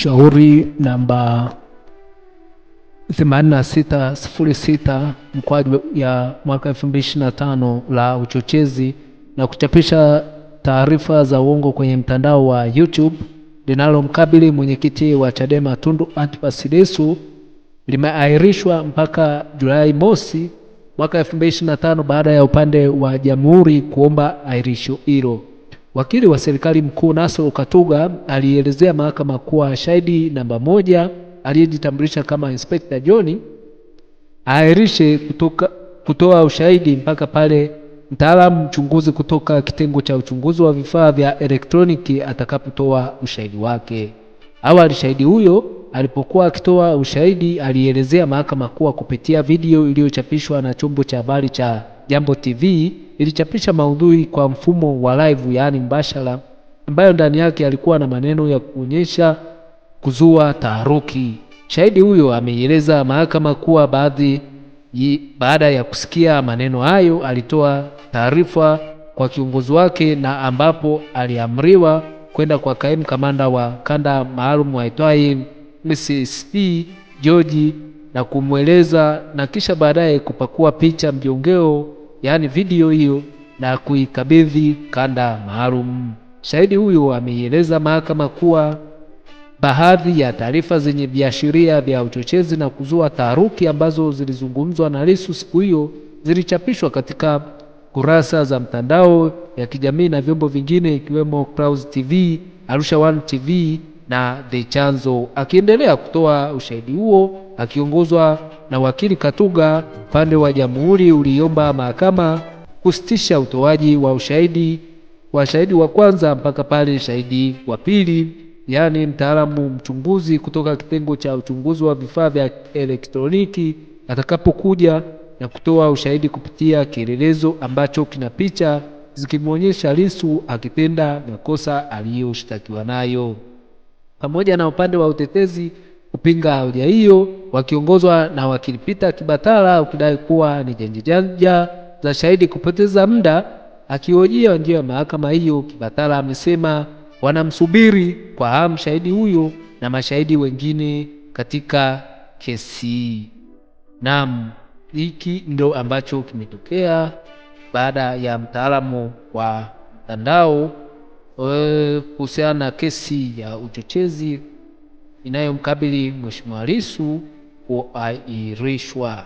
shauri namba 8606 mkwaju ya mwaka 2025 la uchochezi na kuchapisha taarifa za uongo kwenye mtandao wa YouTube linalomkabili mwenyekiti wa Chadema Tundu Antipas Lissu limeahirishwa mpaka Julai mosi mwaka 2025 baada ya upande wa Jamhuri kuomba ahirisho hilo. Wakili wa serikali mkuu Nasoro Katuga alielezea mahakama kuwa shahidi namba 1 aliyejitambulisha kama Inspector John ahirishe kutoa ushahidi mpaka pale mtaalamu mchunguzi kutoka kitengo cha uchunguzi wa vifaa vya elektroniki atakapotoa ushahidi wake. Awali shahidi huyo alipokuwa akitoa ushahidi alielezea mahakama kuwa kupitia video iliyochapishwa na chombo cha habari cha Jambo TV ilichapisha maudhui kwa mfumo wa live, yaani mbashara, ambayo ndani yake alikuwa na maneno ya kuonyesha kuzua taharuki. Shahidi huyo ameieleza mahakama kuwa baada ya kusikia maneno hayo alitoa taarifa kwa kiongozi wake, na ambapo aliamriwa kwenda kwa kaimu kamanda wa kanda maalum aitwaye MCSP George na kumweleza, na kisha baadaye kupakua picha mjongeo, yaani video hiyo, na kuikabidhi kanda maalum. Shahidi huyo ameieleza mahakama kuwa baadhi ya taarifa zenye viashiria vya uchochezi na kuzua taharuki ambazo zilizungumzwa na Lissu siku hiyo zilichapishwa katika kurasa za mtandao ya kijamii na vyombo vingine ikiwemo Clouds TV, Arusha One TV na The Chanzo. Akiendelea kutoa ushahidi huo akiongozwa na wakili Katuga, upande wa Jamhuri uliomba mahakama kusitisha utoaji wa ushahidi wa shahidi wa kwanza mpaka pale shahidi wa pili, yaani mtaalamu mchunguzi kutoka kitengo cha uchunguzi wa vifaa vya elektroniki atakapokuja na kutoa ushahidi kupitia kielelezo ambacho kina picha zikimwonyesha Lissu akitenda makosa aliyoshtakiwa nayo. Pamoja na upande wa utetezi kupinga hoja hiyo wakiongozwa na wakili Peter Kibatala ukidai kuwa ni janja za shahidi kupoteza muda. Akihojiwa nje ya mahakama hiyo, Kibatala amesema wanamsubiri kwa hamu shahidi huyo na mashahidi wengine katika kesi. Naam, hiki ndo ambacho kimetokea baada ya mtaalamu wa mtandao kuhusiana na kesi ya uchochezi inayomkabili Mheshimiwa Lissu kuahirishwa.